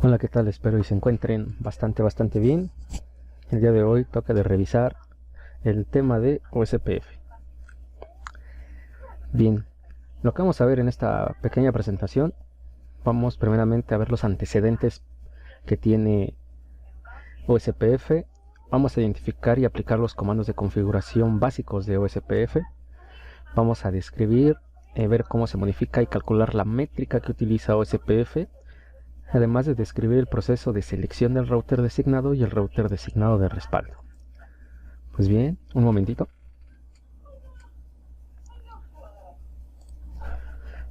Hola, ¿qué tal? Espero y se encuentren bastante bien. El día de hoy toca de revisar el tema de OSPF. Bien, lo que vamos a ver en esta pequeña presentación, vamos primeramente a ver los antecedentes que tiene OSPF. Vamos a identificar y aplicar los comandos de configuración básicos de OSPF. Vamos a describir, ver cómo se modifica y calcular la métrica que utiliza OSPF. Además de describir el proceso de selección del router designado y el router designado de respaldo. Pues bien, un momentito.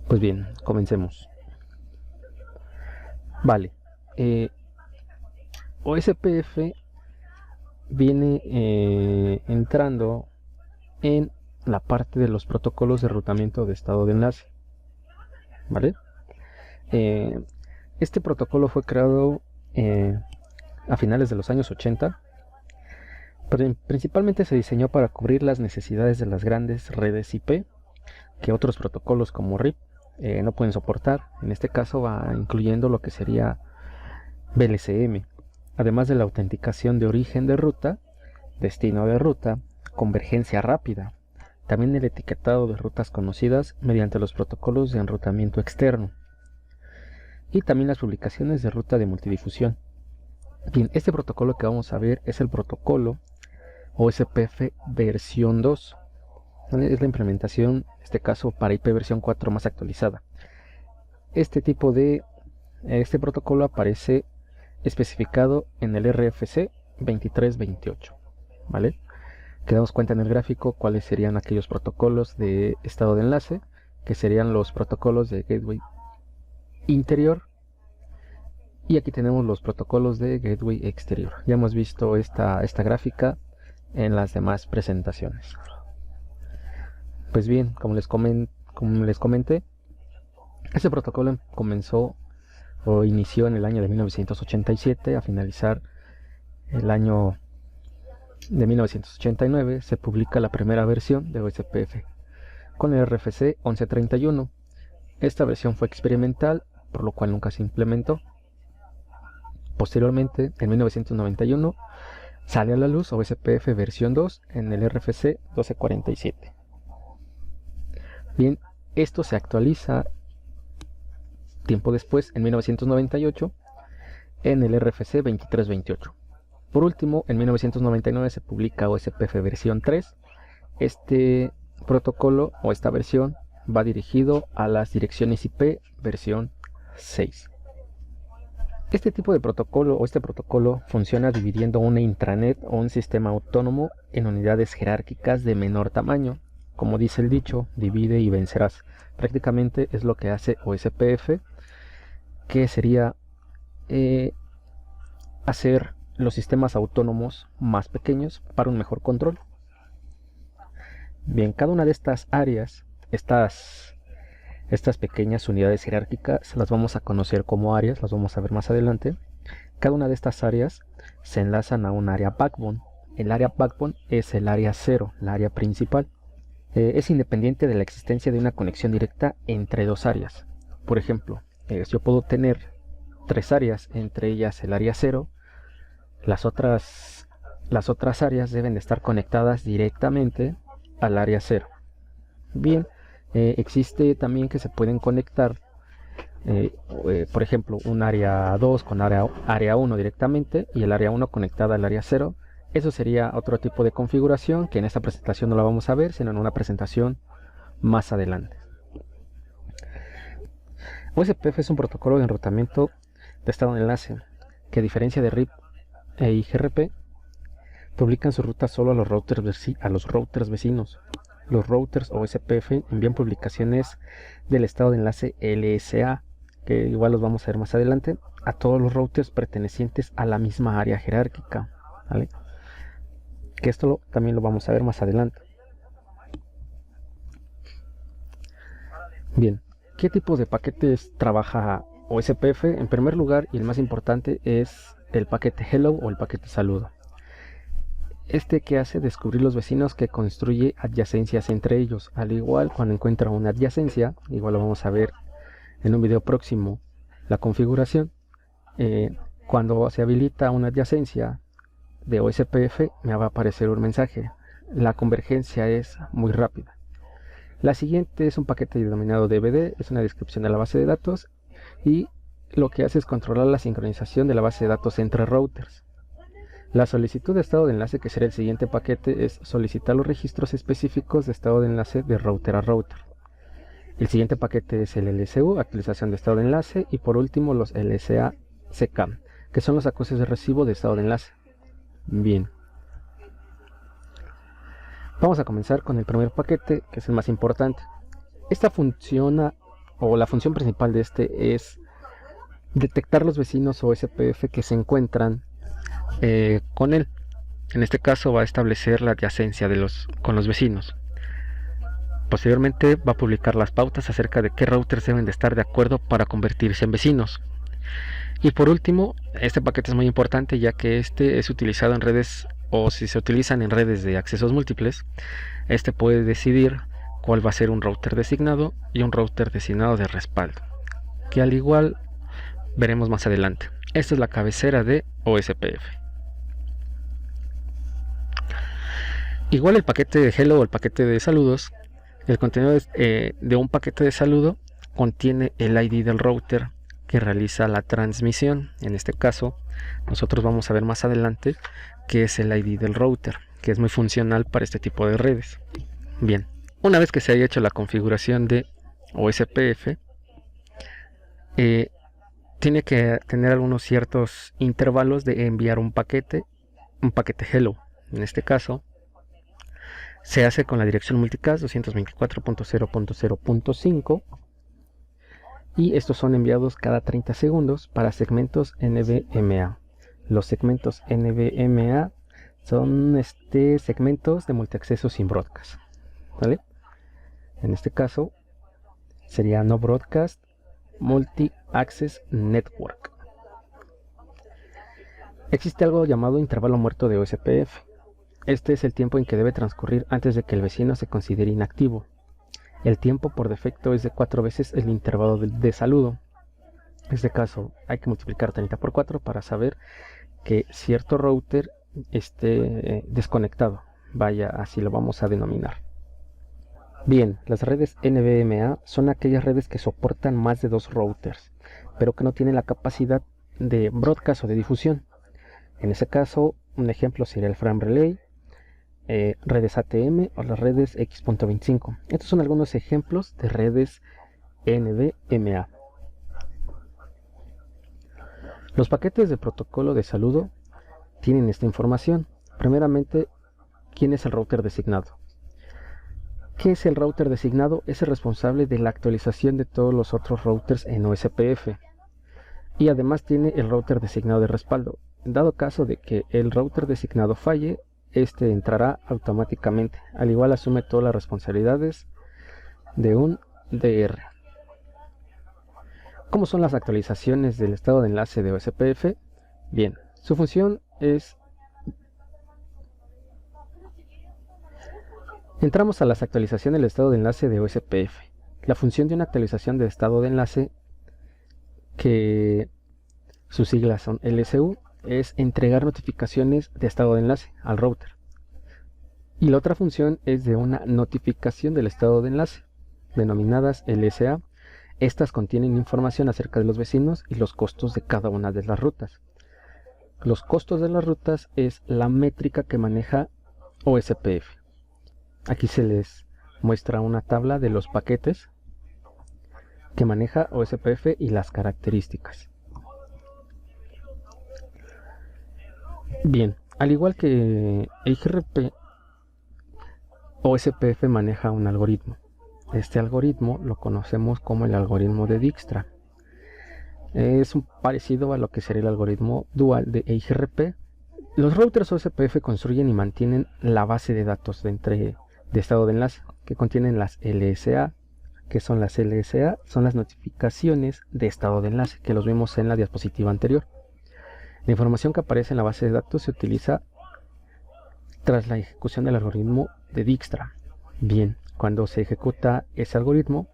Pues bien, comencemos. Vale, OSPF viene entrando en la parte de los protocolos de enrutamiento de estado de enlace. ¿Vale? Este protocolo fue creado a finales de los años 80, pero principalmente se diseñó para cubrir las necesidades de las grandes redes IP que otros protocolos como RIP no pueden soportar. En este caso va incluyendo lo que sería VLCM, además de la autenticación de origen de ruta, destino de ruta, convergencia rápida, también el etiquetado de rutas conocidas mediante los protocolos de enrutamiento externo y también las publicaciones de ruta de multidifusión. Bien, este protocolo que vamos a ver es el protocolo OSPF versión 2. Es la implementación, en este caso para IP versión 4 más actualizada. Este protocolo aparece especificado en el RFC 2328, ¿vale? Que damos cuenta en el gráfico cuáles serían aquellos protocolos de estado de enlace, que serían los protocolos de gateway interior, y aquí tenemos los protocolos de gateway exterior. Ya hemos visto esta gráfica en las demás presentaciones. Pues bien, como les comenté, este protocolo comenzó o inició en el año de 1987. A finalizar el año de 1989 se publica la primera versión de OSPF con el RFC 1131. Esta versión fue experimental, por lo cual nunca se implementó. Posteriormente, en 1991, sale a la luz OSPF versión 2 en el RFC 1247. Bien, esto se actualiza tiempo después, en 1998, en el RFC 2328. Por último, en 1999 se publica OSPF versión 3. Este protocolo o esta versión va dirigido a las direcciones IP versión 6. Este tipo de protocolo o este protocolo funciona dividiendo una intranet o un sistema autónomo en unidades jerárquicas de menor tamaño. Como dice el dicho, divide y vencerás. Prácticamente es lo que hace OSPF, que sería hacer los sistemas autónomos más pequeños para un mejor control. Bien, cada una de estas áreas, estas pequeñas unidades jerárquicas, las vamos a conocer como áreas, las vamos a ver más adelante. Cada una de estas áreas se enlazan a un área backbone. El área backbone es el área 0, la área principal. Es independiente de la existencia de una conexión directa entre dos áreas. Por ejemplo, yo puedo tener tres áreas, entre ellas el área 0. Las otras áreas deben de estar conectadas directamente al área 0. Bien, existe también que se pueden conectar, por ejemplo, un área 2 con área 1 directamente y el área 1 conectada al área 0. Eso sería otro tipo de configuración que en esta presentación no la vamos a ver, sino en una presentación más adelante. OSPF es un protocolo de enrutamiento de estado de enlace que, a diferencia de RIP e IGRP, publican su ruta solo a los routers vecinos. Los routers OSPF envían publicaciones del estado de enlace LSA, que igual los vamos a ver más adelante, a todos los routers pertenecientes a la misma área jerárquica, ¿vale? Que esto también lo vamos a ver más adelante. Bien, ¿qué tipo de paquetes trabaja OSPF? En primer lugar, y el más importante, es el paquete Hello o el paquete Saludo. Este que hace descubrir los vecinos que construye adyacencias entre ellos. Al igual, cuando encuentra una adyacencia, igual lo vamos a ver en un video próximo, la configuración, Cuando se habilita una adyacencia de OSPF, me va a aparecer un mensaje. La convergencia es muy rápida. La siguiente es un paquete denominado DVD, es una descripción de la base de datos y lo que hace es controlar la sincronización de la base de datos entre routers. La solicitud de estado de enlace, que será el siguiente paquete, es solicitar los registros específicos de estado de enlace de router a router. El siguiente paquete es el LSU, actualización de estado de enlace, y por último los LSA-CKAM, que son los acuses de recibo de estado de enlace. Bien. Vamos a comenzar con el primer paquete, que es el más importante. Esta funciona, o la función principal de este es detectar los vecinos OSPF que se encuentran con él. En este caso va a establecer la adyacencia con los vecinos. Posteriormente va a publicar las pautas acerca de qué routers deben de estar de acuerdo para convertirse en vecinos. Y por último, este paquete es muy importante ya que este es utilizado en redes, o si se utilizan en redes de accesos múltiples, este puede decidir cuál va a ser un router designado y un router designado de respaldo, que al igual veremos más adelante. Esta es la cabecera de OSPF. Igual el paquete de hello o el paquete de saludos, el contenido de un paquete de saludo contiene el ID del router que realiza la transmisión. En este caso, nosotros vamos a ver más adelante qué es el ID del router, que es muy funcional para este tipo de redes. Bien, una vez que se haya hecho la configuración de OSPF, tiene que tener algunos ciertos intervalos de enviar un paquete hello. En este caso, se hace con la dirección multicast 224.0.0.5 y estos son enviados cada 30 segundos para segmentos NVMe. Los segmentos NVMe son segmentos de multiacceso sin broadcast, ¿vale? En este caso sería no broadcast multi-access network. Existe algo llamado intervalo muerto de OSPF. Este es el tiempo en que debe transcurrir antes de que el vecino se considere inactivo. El tiempo por defecto es de 4 veces el intervalo de saludo. En este caso hay que multiplicar 30 por 4 para saber que cierto router esté desconectado. Vaya, así lo vamos a denominar. Bien, las redes NVMe son aquellas redes que soportan más de 2 routers, pero que no tienen la capacidad de broadcast o de difusión. En ese caso, un ejemplo sería el Frame Relay, redes ATM o las redes X.25. Estos son algunos ejemplos de redes NVMe. Los paquetes de protocolo de saludo tienen esta información. Primeramente, ¿quién es el router designado? ¿Qué es el router designado? Es el responsable de la actualización de todos los otros routers en OSPF. Y además tiene el router designado de respaldo. En dado caso de que el router designado falle, este entrará automáticamente. Al igual asume todas las responsabilidades de un DR. ¿Cómo son las actualizaciones del estado de enlace de OSPF? Bien, su función es... Entramos a las actualizaciones del estado de enlace de OSPF. La función de una actualización de estado de enlace, que sus siglas son LSU, es entregar notificaciones de estado de enlace al router. Y la otra función es de una notificación del estado de enlace, denominadas LSA. Estas contienen información acerca de los vecinos y los costos de cada una de las rutas. Los costos de las rutas es la métrica que maneja OSPF. Aquí se les muestra una tabla de los paquetes que maneja OSPF y las características. Bien, al igual que EIGRP, OSPF maneja un algoritmo. Este algoritmo lo conocemos como el algoritmo de Dijkstra. Es parecido a lo que sería el algoritmo dual de EIGRP. Los routers OSPF construyen y mantienen la base de datos de estado de enlace, que contienen las LSA. ¿Qué son las LSA? Son las notificaciones de estado de enlace, que los vimos en la diapositiva anterior. La información que aparece en la base de datos se utiliza tras la ejecución del algoritmo de Dijkstra. Bien, cuando se ejecuta ese algoritmo,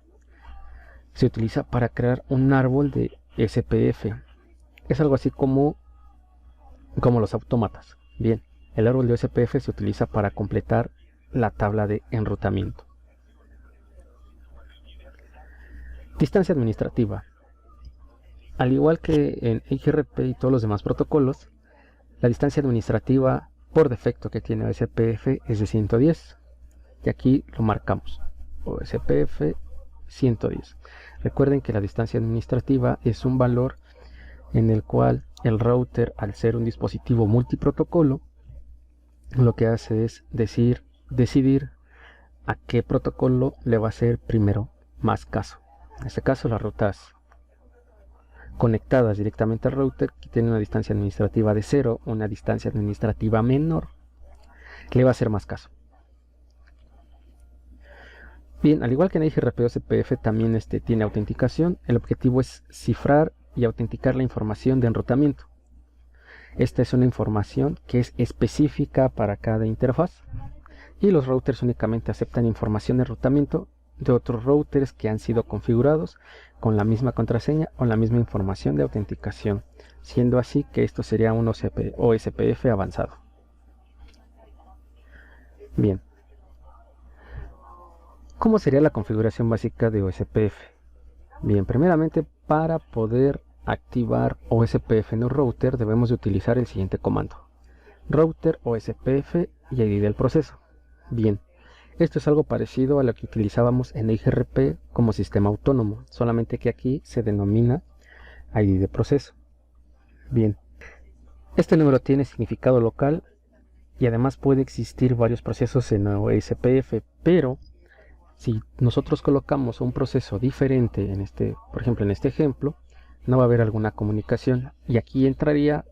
se utiliza para crear un árbol de SPF. es algo así como los autómatas. Bien, el árbol de OSPF se utiliza para completar la tabla de enrutamiento. Distancia administrativa. Al igual que en IGRP y todos los demás protocolos, la distancia administrativa por defecto que tiene OSPF es de 110. Y aquí lo marcamos. OSPF 110. Recuerden que la distancia administrativa es un valor en el cual el router, al ser un dispositivo multiprotocolo, lo que hace es decidir a qué protocolo le va a hacer primero más caso. En este caso, las rutas conectadas directamente al router, que tiene una distancia administrativa de 0, una distancia administrativa menor, le va a hacer más caso. Bien, al igual que en IGRP OSPF también tiene autenticación. El objetivo es cifrar y autenticar la información de enrutamiento. Esta es una información que es específica para cada interfaz, y los routers únicamente aceptan información de enrutamiento de otros routers que han sido configurados con la misma contraseña o la misma información de autenticación, siendo así que esto sería un OSPF avanzado. Bien, ¿cómo sería la configuración básica de OSPF? Bien, primeramente, para poder activar OSPF en un router debemos de utilizar el siguiente comando: router OSPF y ID del proceso. Bien, esto es algo parecido a lo que utilizábamos en IGRP como sistema autónomo, solamente que aquí se denomina ID de proceso. Bien, este número tiene significado local y además puede existir varios procesos en OSPF, pero si nosotros colocamos un proceso diferente por ejemplo en este ejemplo, no va a haber alguna comunicación, y aquí entraría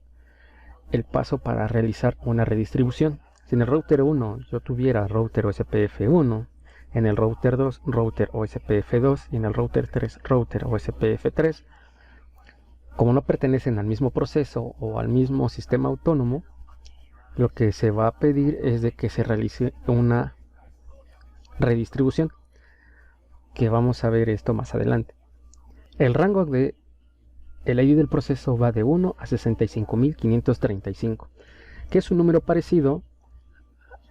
el paso para realizar una redistribución. Si en el router 1 yo tuviera router OSPF 1, en el router 2 router OSPF 2 y en el router 3 router OSPF 3, como no pertenecen al mismo proceso o al mismo sistema autónomo, lo que se va a pedir es de que se realice una redistribución, que vamos a ver esto más adelante. El rango de el ID del proceso va de 1 a 65.535, que es un número parecido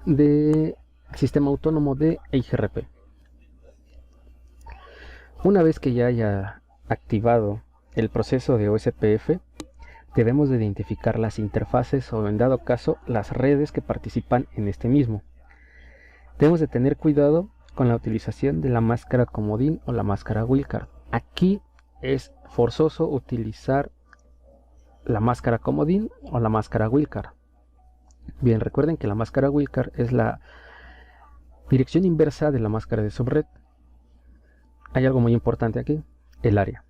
del sistema autónomo de IGRP. Una vez que ya haya activado el proceso de OSPF, debemos de identificar las interfaces o, en dado caso, las redes que participan en este mismo. Debemos de tener cuidado con la utilización de la máscara comodín o la máscara wildcard. Aquí es forzoso utilizar la máscara comodín o la máscara wildcard. Bien, recuerden que la máscara wildcard es la dirección inversa de la máscara de subred. Hay algo muy importante aquí: el área.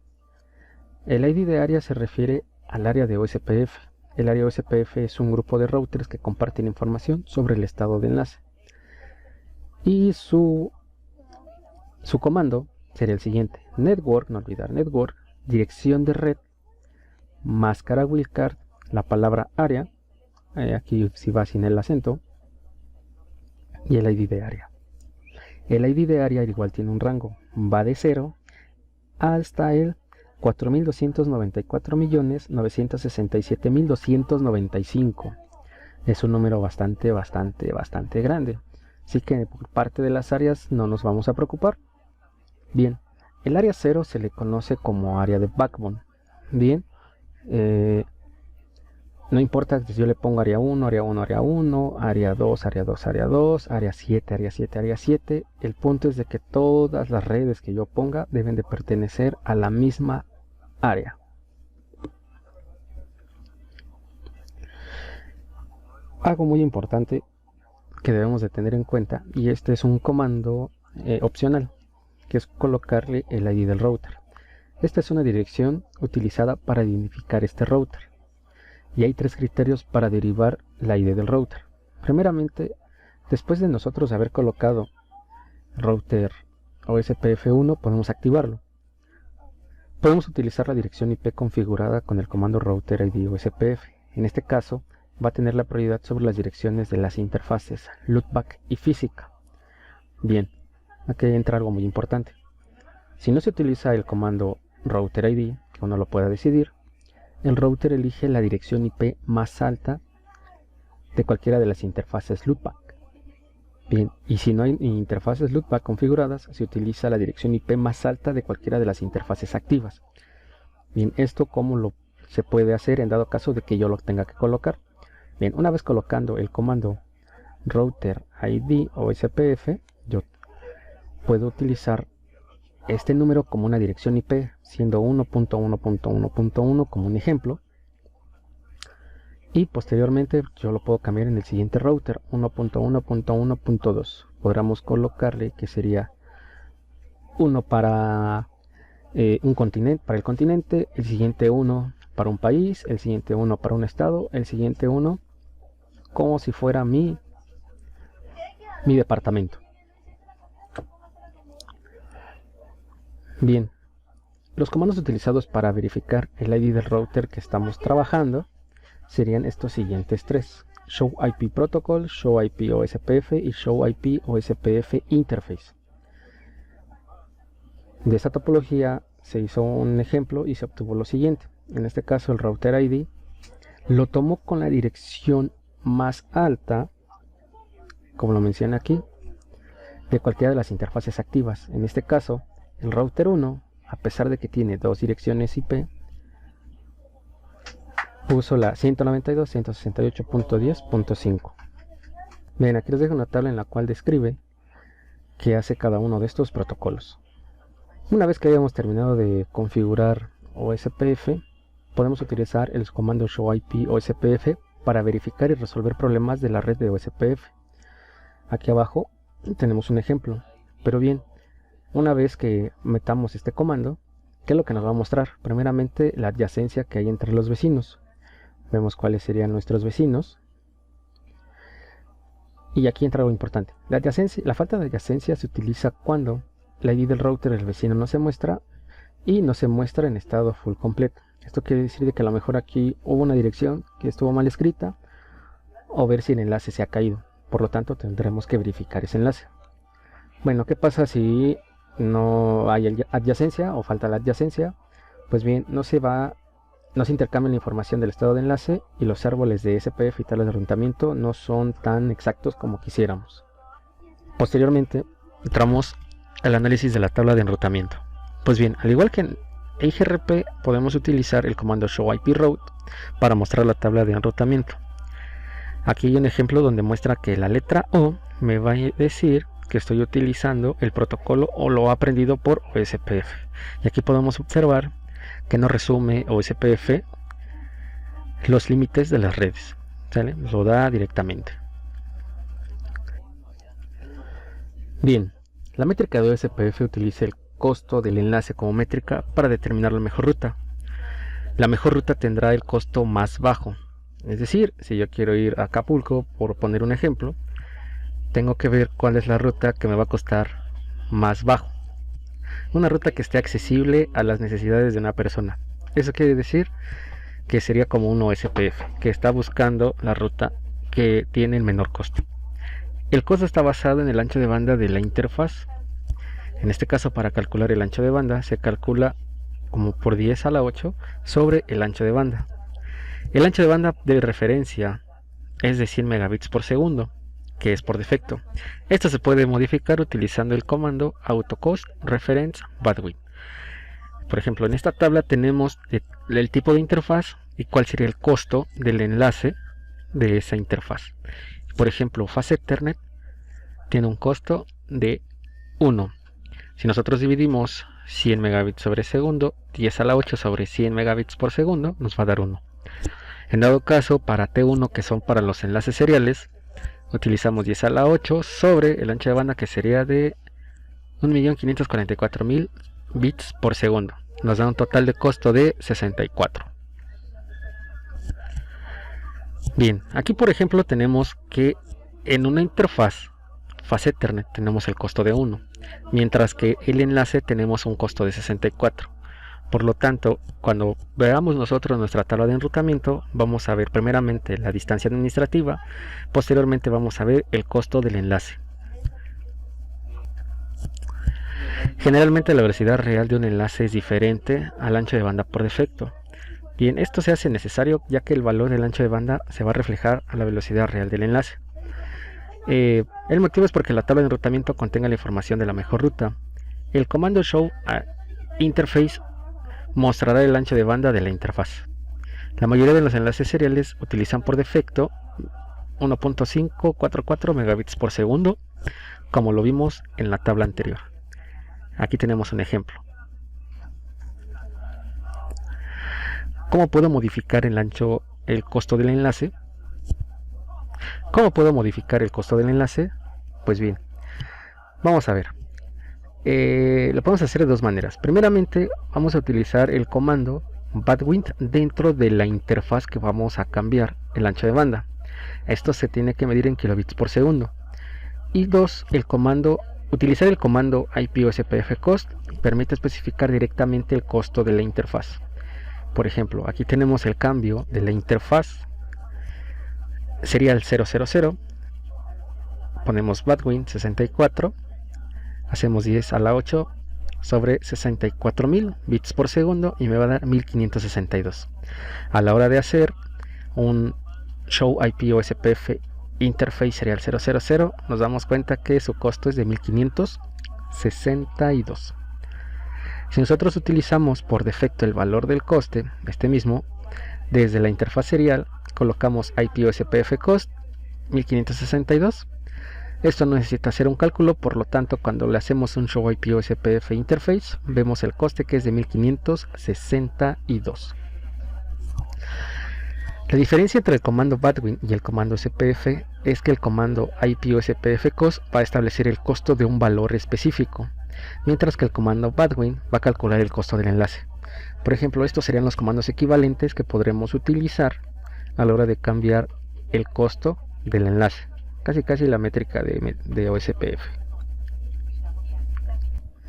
El ID de área se refiere al área de OSPF. El área OSPF es un grupo de routers que comparten información sobre el estado de enlace. Y su comando sería el siguiente: network, no olvidar network, dirección de red, máscara wildcard, la palabra área, aquí si va sin el acento, y el ID de área. El ID de área igual tiene un rango, va de 0 hasta el 4.294.967.295. Es un número bastante grande, así que por parte de las áreas no nos vamos a preocupar. Bien, el área 0 se le conoce como área de backbone. Bien, no importa si yo le pongo área 1, área 1, área 1, área 2, área 2, área 2, área 7, área 7, área 7. El punto es de que todas las redes que yo ponga deben de pertenecer a la misma área. Algo muy importante que debemos de tener en cuenta, y este es un comando opcional, que es colocarle el ID del router. Esta es una dirección utilizada para identificar este router, y hay 3 criterios para derivar la ID del router. Primeramente, después de nosotros haber colocado router OSPF1, podemos activarlo. Podemos utilizar la dirección IP configurada con el comando router ID OSPF. En este caso, va a tener la prioridad sobre las direcciones de las interfaces loopback y física. Bien, aquí entra algo muy importante. Si no se utiliza el comando router ID, que uno lo pueda decidir, el router elige la dirección IP más alta de cualquiera de las interfaces loopback. Bien, y si no hay interfaces loopback configuradas, se utiliza la dirección IP más alta de cualquiera de las interfaces activas. Bien, esto cómo se puede hacer en dado caso de que yo lo tenga que colocar. Bien, una vez colocando el comando router ID o SPF, yo puedo utilizar este número como una dirección IP, siendo 1.1.1.1 como un ejemplo. Y posteriormente yo lo puedo cambiar en el siguiente router, 1.1.1.2. Podríamos colocarle que sería 1 para un continente, para el continente, el siguiente 1 para un país, el siguiente 1 para un estado, el siguiente 1 como si fuera mi departamento. Bien, los comandos utilizados para verificar el ID del router que estamos trabajando serían estos siguientes tres: Show IP Protocol, Show IP OSPF y Show IP OSPF Interface. De esta topología se hizo un ejemplo y se obtuvo lo siguiente. En este caso el router ID lo tomó con la dirección más alta, como lo menciona aquí, de cualquiera de las interfaces activas. En este caso el router 1, a pesar de que tiene dos direcciones IP, puso la 192.168.10.5. Bien, aquí les dejo una tabla en la cual describe qué hace cada uno de estos protocolos. Una vez que hayamos terminado de configurar OSPF, podemos utilizar el comando show IP OSPF para verificar y resolver problemas de la red de OSPF. Aquí abajo tenemos un ejemplo, pero bien, una vez que metamos este comando, ¿qué es lo que nos va a mostrar? Primeramente, la adyacencia que hay entre los vecinos. Vemos cuáles serían nuestros vecinos. Y aquí entra algo importante. La falta de adyacencia se utiliza cuando la ID del router del vecino no se muestra y no se muestra en estado full completo. Esto quiere decir de que a lo mejor aquí hubo una dirección que estuvo mal escrita, o ver si el enlace se ha caído. Por lo tanto, tendremos que verificar ese enlace. Bueno, ¿qué pasa si no hay adyacencia o falta la adyacencia? Pues bien, no se intercambia la información del estado de enlace y los árboles de SPF y tablas de enrutamiento no son tan exactos como quisiéramos. Posteriormente, entramos al análisis de la tabla de enrutamiento. Pues bien, al igual que en IGRP, podemos utilizar el comando show IP route para mostrar la tabla de enrutamiento. Aquí hay un ejemplo donde muestra que la letra O me va a decir que estoy utilizando el protocolo o lo aprendido por OSPF. Y aquí podemos observar que no resume OSPF los límites de las redes, ¿sale? Lo da directamente. Bien, la métrica de OSPF utiliza el costo del enlace como métrica para determinar la mejor ruta. La mejor ruta tendrá el costo más bajo. Es decir, si yo quiero ir a Acapulco, por poner un ejemplo, tengo que ver cuál es la ruta que me va a costar más bajo. Una ruta que esté accesible a las necesidades de una persona. Eso quiere decir que sería como un OSPF, que está buscando la ruta que tiene el menor costo. El costo está basado en el ancho de banda de la interfaz. En este caso, para calcular el ancho de banda, se calcula como por 10 a la 8 sobre el ancho de banda. El ancho de banda de referencia es de 100 megabits por segundo, que es por defecto. Esto se puede modificar utilizando el comando autocost reference bandwidth. Por ejemplo, en esta tabla tenemos el tipo de interfaz y cuál sería el costo del enlace de esa interfaz. Por ejemplo, Fast Ethernet tiene un costo de 1. Si nosotros dividimos 100 megabits sobre segundo, 10 a la 8 sobre 100 megabits por segundo, nos va a dar 1. En dado caso, para T1, que son para los enlaces seriales, utilizamos 10 a la 8 sobre el ancho de banda, que sería de 1.544.000 bits por segundo. Nos da un total de costo de 64. Bien, aquí por ejemplo tenemos que en una interfaz Fast Ethernet tenemos el costo de 1, mientras que el enlace tenemos un costo de 64. Por lo tanto, cuando veamos nosotros nuestra tabla de enrutamiento, vamos a ver primeramente la distancia administrativa, posteriormente vamos a ver el costo del enlace. Generalmente la velocidad real de un enlace es diferente al ancho de banda por defecto. Bien, esto se hace necesario ya que el valor del ancho de banda se va a reflejar a la velocidad real del enlace. El motivo es porque la tabla de enrutamiento contenga la información de la mejor ruta. El comando show interface mostrará el ancho de banda de la interfaz. La mayoría de los enlaces seriales utilizan por defecto 1.544 megabits por segundo, como lo vimos en la tabla anterior. Aquí tenemos un ejemplo. ¿Cómo puedo modificar el costo del enlace? ¿Cómo puedo modificar el costo del enlace? Pues bien, vamos a ver. Lo podemos hacer de dos maneras. Primeramente, vamos a utilizar el comando bandwidth dentro de la interfaz que vamos a cambiar el ancho de banda. Esto se tiene que medir en kilobits por segundo. Y dos, utilizar el comando IPOSPF-cost permite especificar directamente el costo de la interfaz. Por ejemplo, aquí tenemos el cambio de la interfaz, sería el 000, ponemos bandwidth 64, hacemos 10 a la 8 sobre 64.000 bits por segundo y me va a dar 1562. A la hora de hacer un show IPOSPF interface serial 000, nos damos cuenta que su costo es de 1562. Si nosotros utilizamos por defecto el valor del coste, este mismo, desde la interfaz serial colocamos IPOSPF cost 1562. Esto no necesita hacer un cálculo, por lo tanto cuando le hacemos un show IPOSPF interface vemos el coste que es de 1562. La diferencia entre el comando bandwidth y el comando SPF es que el comando IPOSPF cost va a establecer el costo de un valor específico, mientras que el comando bandwidth va a calcular el costo del enlace. Por ejemplo, estos serían los comandos equivalentes que podremos utilizar a la hora de cambiar el costo del enlace, casi la métrica de OSPF.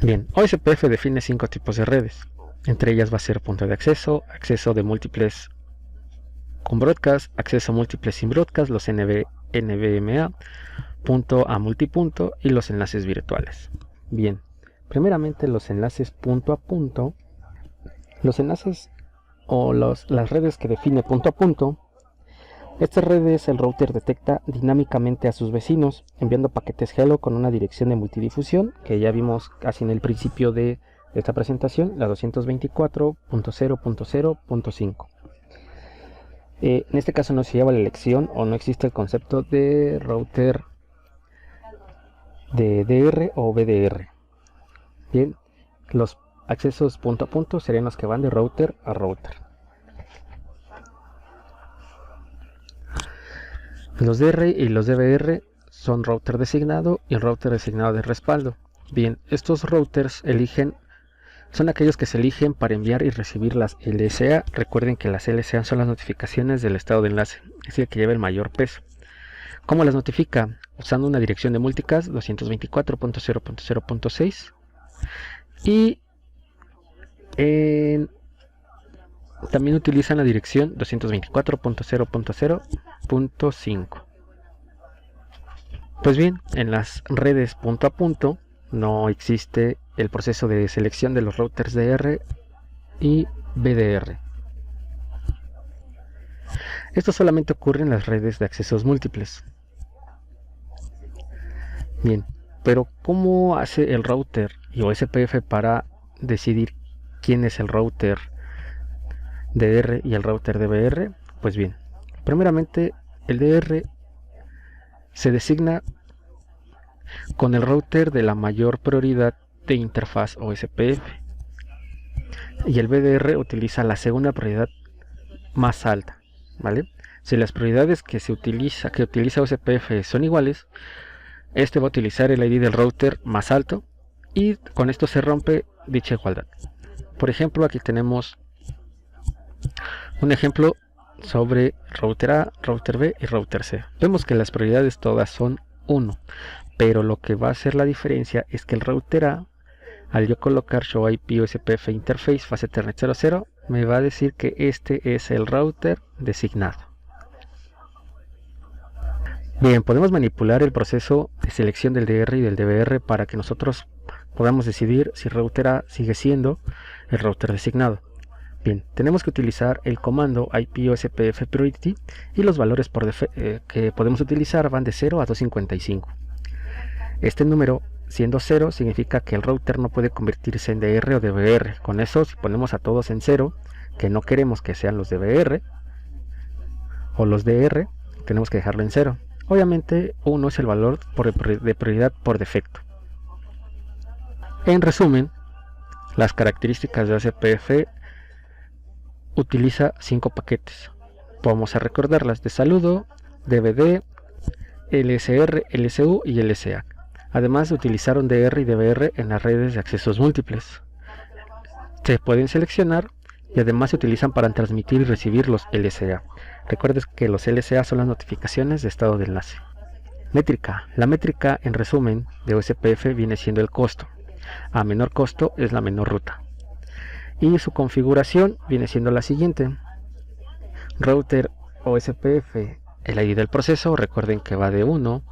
Bien, OSPF define 5 tipos de redes. Entre ellas va a ser punto de acceso, acceso de múltiples con broadcast, acceso múltiple sin broadcast, los NVMe, punto a multipunto y los enlaces virtuales. Bien, primeramente los enlaces punto a punto. Los enlaces o las redes que define punto a punto. Estas redes el router detecta dinámicamente a sus vecinos, enviando paquetes hello con una dirección de multidifusión, que ya vimos casi en el principio de esta presentación, la 224.0.0.5. En este caso no se lleva la elección o no existe el concepto de router de DR o VDR. Bien, los accesos punto a punto serían los que van de router a router. Los DR y los DVR son router designado y el router designado de respaldo. Bien, estos routers son aquellos que se eligen para enviar y recibir las LSA. Recuerden que las LSA son las notificaciones del estado de enlace, es el que lleva el mayor peso. ¿Cómo las notifica? Usando una dirección de multicast 224.0.0.6 y también utilizan la dirección 224.0.0.5. Pues bien, en las redes punto a punto no existe el proceso de selección de los routers DR y VDR. Esto solamente ocurre en las redes de accesos múltiples. Bien, pero ¿cómo hace el router y OSPF para decidir quién es el router DR y el router DVR? Pues bien, primeramente el DR se designa con el router de la mayor prioridad de interfaz OSPF y el VDR utiliza la segunda prioridad más alta, ¿vale? Si las prioridades que utiliza OSPF son iguales, este va a utilizar el ID del router más alto y con esto se rompe dicha igualdad. Por ejemplo, aquí tenemos un ejemplo sobre router A, router B y router C. Vemos que las prioridades todas son 1, pero lo que va a hacer la diferencia es que el router A, al yo colocar show IP OSPF interface fase Ethernet 00, me va a decir que este es el router designado. Bien, podemos manipular el proceso de selección del DR y del DVR para que nosotros podamos decidir si router A sigue siendo el router designado. Bien, tenemos que utilizar el comando IP OSPF Priority y los valores que podemos utilizar van de 0 a 255. Este número, siendo 0, significa que el router no puede convertirse en DR o DVR. Con eso, si ponemos a todos en 0, que no queremos que sean los DVR o los DR, tenemos que dejarlo en 0. Obviamente 1 es el valor de prioridad por defecto. En resumen, las características de OSPF utiliza 5 paquetes. Vamos a recordarlas: de saludo, DVD, LSR, LSU y LSA. Además, utilizaron DR y DVR en las redes de accesos múltiples. Se pueden seleccionar y además se utilizan para transmitir y recibir los LSA. Recuerden que los LSA son las notificaciones de estado de enlace. Métrica. La métrica, en resumen, de OSPF viene siendo el costo. A menor costo es la menor ruta. Y su configuración viene siendo la siguiente: router OSPF, el ID del proceso, recuerden que va de 1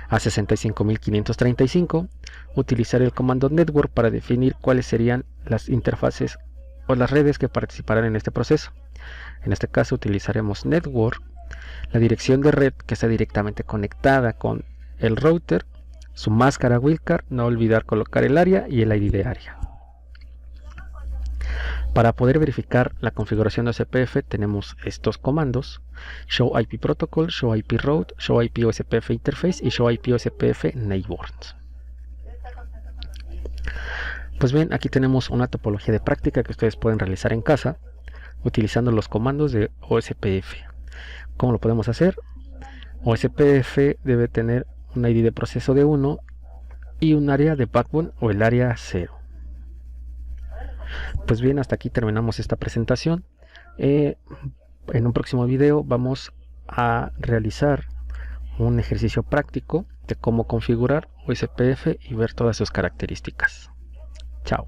a 65.535. Utilizar el comando network para definir cuáles serían las interfaces o las redes que participarán en este proceso. En este caso utilizaremos network, la dirección de red que está directamente conectada con el router, su máscara wildcard, no olvidar colocar el área y el ID de área. Para poder verificar la configuración de OSPF tenemos estos comandos: show IP protocol, show IP route, show IP OSPF interface y show IP OSPF neighbors. Pues bien, aquí tenemos una topología de práctica que ustedes pueden realizar en casa utilizando los comandos de OSPF. ¿Cómo lo podemos hacer? OSPF debe tener un ID de proceso de 1 y un área de backbone o el área 0. Pues bien, hasta aquí terminamos esta presentación. En un próximo video vamos a realizar un ejercicio práctico de cómo configurar OSPF y ver todas sus características. Chao.